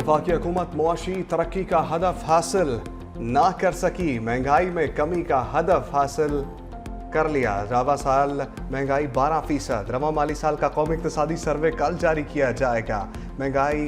वफाकी हुकूमत मुआशी तरक्की का हदफ हासिल ना कर सकी, महंगाई में कमी का हदफ हासिल कर लिया। रवा साल महंगाई 12%। रवा माली साल का कौमी इक्तिसादी सर्वे कल जारी किया जाएगा। महंगाई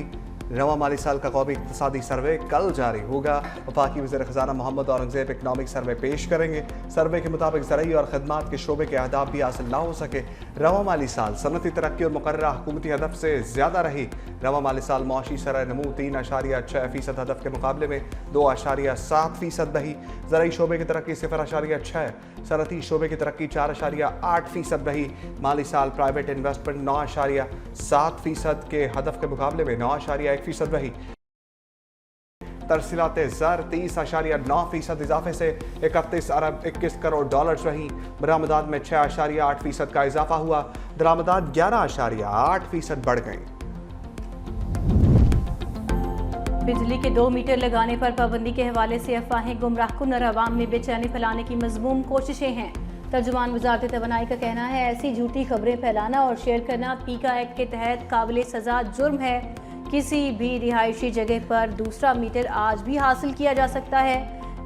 रवा माली साल का कौमी इक्तिसादी सर्वे कल जारी होगा। वफाकी वज़ीर ख़ज़ाना मोहम्मद औरंगज़ेब इकनॉमिक सर्वे पेश करेंगे। सर्वे के मुताबिक ज़राई और खदमात के शोबे के अहदाफ भी हासिल ना हो सके। रवा माली साल सनती तरक्की और मुकर्ररा हुकूमती हदफ से ज़्यादा रही। रवा माली साल मुआशी शरह नमू 3.6% हदफ के मुकाबले में 2.7% रही। ज़राई शोबे की तरक्की 0.6, सनती शोबे की तरक्की 4.8% रही। माली साल प्राइवेट इन्वेस्टमेंट 9.7% के हदफ के मुकाबले में 9.1% रही। तरसीलात ज़र 30.9% इजाफे से 31 अरब 21 करोड़ डॉलर्स रही। बरामदात में 6.8% का इजाफा हुआ। दरामदात 11.8% बढ़ गई। बिजली के 2 मीटर लगाने पर पाबंदी के हवाले से अफवाहें गुमराहकुन और अवाम में बेचैनी फैलाने की मजमूम कोशिशें हैं। तर्जुमान वज़ारत तवानाई का कहना है ऐसी झूठी खबरें फैलाना और शेयर करना पीका एक्ट के तहत काबिल सज़ा जुर्म है। किसी भी रिहायशी जगह पर दूसरा मीटर आज भी हासिल किया जा सकता है।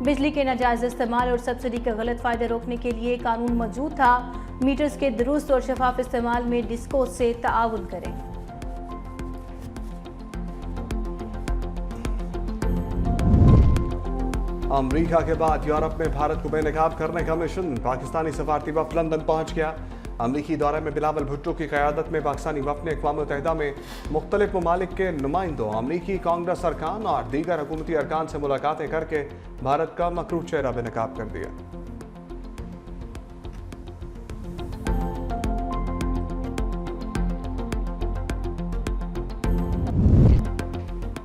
बिजली के नाजायज़ इस्तेमाल और सब्सिडी के गलत फ़ायदे रोकने के लिए कानून मौजूद था। मीटर्स के दुरुस्त और शफाफ इस्तेमाल में डिस्को से ताउन करें। अमरीका के बाद यूरोप में भारत को बेनकाब करने का मिशन। पाकिस्तानी सफारती वफ़द लंदन पहुंच गया। अमरीकी दौरे में बिलावल भुट्टो की क़यादत में पाकिस्तानी वफ़द ने अक़वाम मुत्तहिदा में मुख्तलिफ ममालिक के नुमाइंदों, अमरीकी कांग्रेस अरकान और दीगर हुकूमती अरकान से मुलाकातें करके भारत का मकरूह चेहरा बेनकाब कर दिया।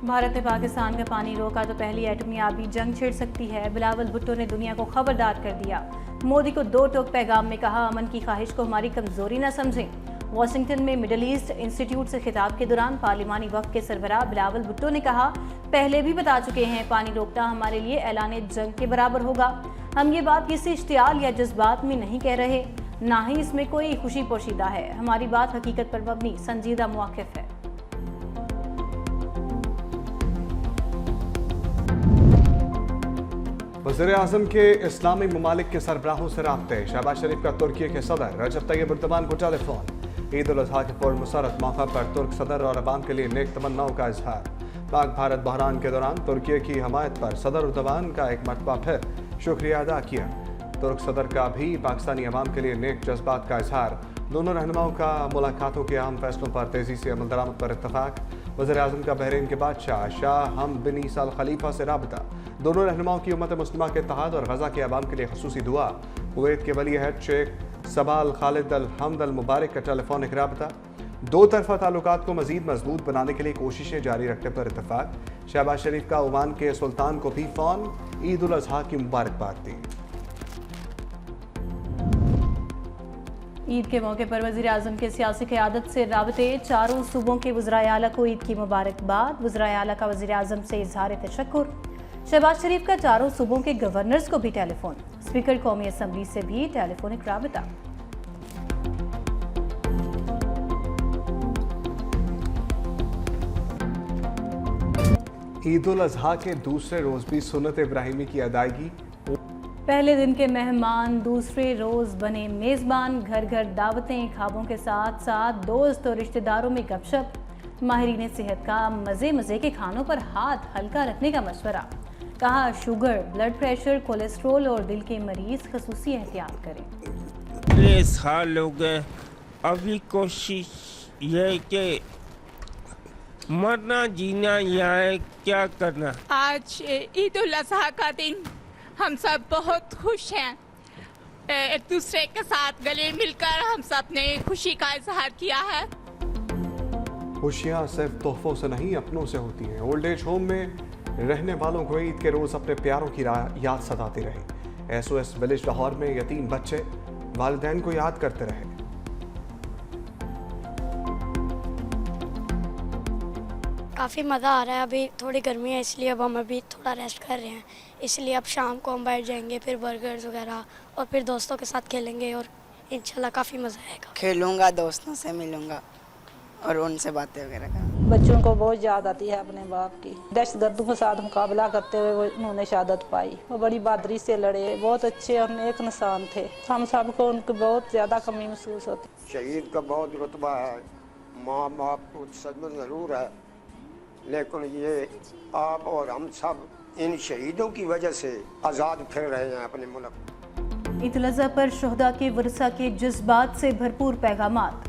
भारत ने पाकिस्तान का पानी रोका तो पहली एटमी आबी जंग छिड़ सकती है। बिलावल भुट्टो ने दुनिया को खबरदार कर दिया। मोदी को 2 टोक पैगाम में कहा अमन की ख्वाहिश को हमारी कमजोरी न समझें। वाशिंगटन में मिडल ईस्ट इंस्टीट्यूट से खिताब के दौरान पार्लिमानी वक्त के सरबराह बिलावल भुट्टो ने कहा पहले भी बता चुके हैं पानी रोकना हमारे लिए ऐलान जंग के बराबर होगा। हम ये बात किसी इश्तियाल या जज्बात में नहीं कह रहे, ना ही इसमें कोई खुशी पोशीदा है। हमारी बात हकीकत पर मबनी संजीदा मौक़िफ़ है। वज़ीर आज़म के इस्लामी ममालिक के सरबराहों से राब्ते। शहबाज शरीफ का तुर्की के सदर रजब तैयब एर्दोगान को टेलीफोन। ईद उल अज़हा के पुरमसरत मौका पर तुर्क सदर और अवाम के लिए नेक तमन्नाओं का इजहार। पाक भारत बहरान के दौरान तुर्की की हमायत पर सदर एर्दोगान का एक मरतबा फिर शुक्रिया अदा किया। तुर्क सदर का भी पाकिस्तानी अवाम के लिए नेक जज्बात का इजहार। दोनों रहनुमाओं का मुलाकातों के अहम फैसलों पर तेज़ी से अमल दरामद पर इत्तफाक। वज़ीर आज़म का बहरीन के बादशाह शाह हम बिन ईसा अल खलीफा से राबता। दोनों रहनुमाओं की उम्मत मुस्लिमा के इत्तेहाद और गज़ा के अवाम के लिए ख़ुसूसी दुआ। कुवैत के वली अहद शेख सबा अल खालिद अल हमद अल मुबारक का टेलीफोनिक राबता। दो तरफ़ा ताल्लुकात को मज़ीद मजबूत बनाने के लिए कोशिशें जारी रखने पर इत्तफाक। शहबाज शरीफ का ओमान के सुल्तान को भी फ़ोन, ईद उल अज़हा की मुबारकबाद दी। ईद के मौके पर वज़ीर आज़म के सियासी क़यादत से राबते। चारों सूबों के वज़राए आला को ईद की मुबारकबाद। वज़राए आला का वज़ीर आज़म से इज़हार तशक्कुर। शहबाज शरीफ का चारों सूबों के गवर्नर्स को भी टेलीफोन। स्पीकर कौमी असम्बली से भी टेलीफोनिक राबता। ईद उल अज़हा के दूसरे रोज़ भी सुन्नत इब्राहिमी की अदायगी। पहले दिन के मेहमान दूसरे रोज़ बने मेज़बान। घर घर दावतें, ख्वाबों के साथ साथ दोस्त और रिश्तेदारों में गपशप। माहिरीन सेहत का मज़े मज़े के खानों पर हाथ हल्का रखने का मशवरा। कहा शुगर, ब्लड प्रेशर, कोलेस्ट्रोल और दिल के मरीज खसूसी एहतियात करें। साल लोग अभी कोशिश ये कि मरना जीना या क्या करना। आज ईद उल अज़हा का दिन हम सब बहुत खुश हैं। एक दूसरे के साथ गले मिलकर हम सब ने खुशी का इजहार किया है। खुशियाँ सिर्फ तोहफों से नहीं अपनों से होती हैं। ओल्ड एज होम में रहने वालों को ईद के रोज़ अपने प्यारों की याद सताती रही। SOS विलेज लाहौर में यतीम बच्चे वालिदैन को याद करते रहे। काफ़ी मज़ा आ रहा है। अभी थोड़ी गर्मी है इसलिए अब हम अभी थोड़ा रेस्ट कर रहे हैं। इसलिए अब शाम को हम बैठ जाएंगे, फिर बर्गर्स वगैरह और फिर दोस्तों के साथ खेलेंगे और इंशाल्लाह काफ़ी मज़ा आएगा। खेलूँगा, दोस्तों से मिलूँगा और उनसे बातें वगैरह करूँगा। बच्चों को बहुत याद आती है अपने बाप की। दहशतगर्दों के साथ मुकाबला करते हुए उन्होंने शहादत पाई। वो बड़ी बहादुरी से लड़े, बहुत अच्छे और नेक इंसान थे। हम सबको उनकी बहुत ज़्यादा कमी महसूस होती। शहीद का बहुत रुतबा है, माँ बाप को सदमा ज़रूर है, लेकिन ये आप और हम सब इन शहीदों की वजह से आज़ाद फिर रहे हैं अपने मुल्क। ईद उल अज़हा पर शोहदा के वरसा के जज्बात से भरपूर पैगामात।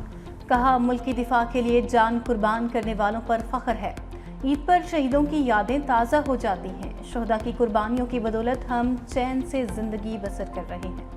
कहा, मुल्क की दिफा के लिए जान कुर्बान करने वालों पर फख्र है। ईद पर शहीदों की यादें ताज़ा हो जाती हैं। शोहदा की कुर्बानियों की बदौलत हम चैन से जिंदगी बसर कर रहे हैं।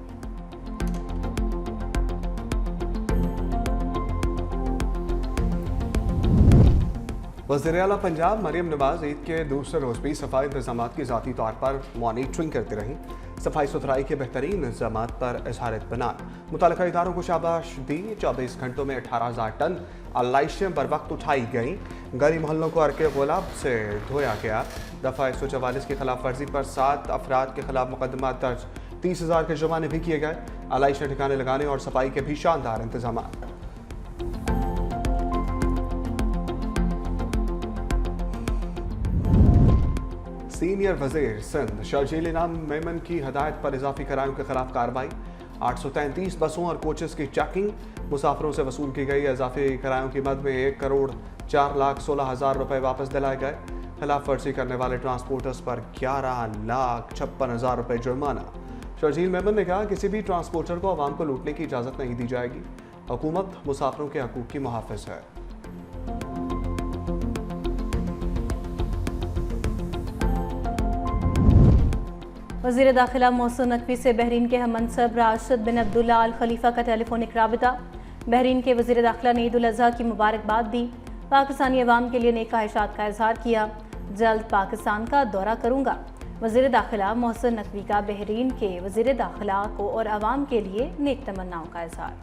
वज़ीर आला पंजाब मरियम नवाज ईद के दूसरे रोज भी सफाई इंतजाम की ज़ाती तौर पर मॉनिटरिंग करती रहीं। सफाई सुथराई के बेहतरीन इंतजाम पर इजहार इत्मीनान। मुतल्लिका इदारों को शाबाश दी। 24 घंटों में 18,000 टन आलाइशें बर वक्त उठाई गईं। गली मोहल्लों को अर्के गुलाब से धोया गया। दफ़ा 144 की खिलाफ वर्जी पर 7 अफराद के खिलाफ मुकदमा दर्ज। 30,000 के जुर्माने भी किए गए। आलाइशें ठिकाने लगाने और सफाई के भी शानदार इंतजाम। सीनियर वजीर सिंध शर्जील इनाम मेमन की हदायत पर इजाफी किरायों के खिलाफ कार्रवाई। 833 बसों और कोचेस की चेकिंग। मुसाफिरों से वसूल की गई इजाफी किरायों की मद में 1,04,16,000 रुपए वापस दिलाए गए। खिलाफ वर्जी करने वाले ट्रांसपोर्टर्स पर 11,56,000 रुपए जुर्माना। शर्जील मेमन ने कहा, किसी भी ट्रांसपोर्टर को अवाम को लूटने की इजाज़त नहीं दी जाएगी। हुकूमत मुसाफिरों के हकूक़ की मुहाफ़िज़ है। वज़ीर दाखिला मोहसिन नकवी से बहरीन के हममनसब राशिद बिन अब्दुल्ला अल खलीफा का टेलीफोनिक राबिता। बहरीन के वज़ीर दाखिला ने ईद उल अज़हा की मुबारकबाद दी। पाकिस्तानी अवाम के लिए नेक ख्वाहिशात का इजहार किया। जल्द पाकिस्तान का दौरा करूँगा। वज़ीर दाखिला मोहसिन नकवी का बहरीन के वज़ीर दाखिला को और अवाम के लिए नेक तमन्नाओं का इजहार।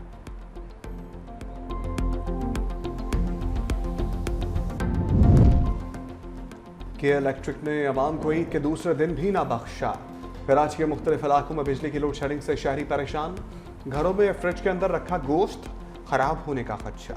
के इलेक्ट्रिक ने अवाम को ईद के दूसरे दिन भी ना बख्शा। कराची के मुख्तलिफ इलाकों में बिजली की लोड शेडिंग से शहरी परेशान। घरों में फ्रिज के अंदर रखा गोश्त खराब होने का खदशा।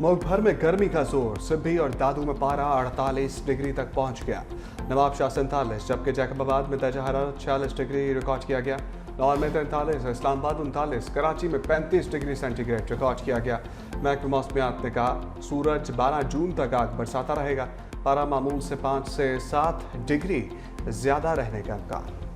मुल्क भर में गर्मी का जोर। सिब्बी और दादू में पारा 48 डिग्री तक पहुंच गया। नवाबशाह 47, जबकि जैकबाबाद में दर्जा हरारत 46 डिग्री रिकॉर्ड किया गया। लाहौर में 43, इस्लामाबाद 39, कराची में 35 डिग्री सेंटीग्रेड रिकॉर्ड किया गया। महकमा मौसमियात ने कहा, सूरज 12 जून तक आग बरसाता रहेगा। पारा मामूल से 5 से 7 डिग्री ज़्यादा रहने का इम्कान।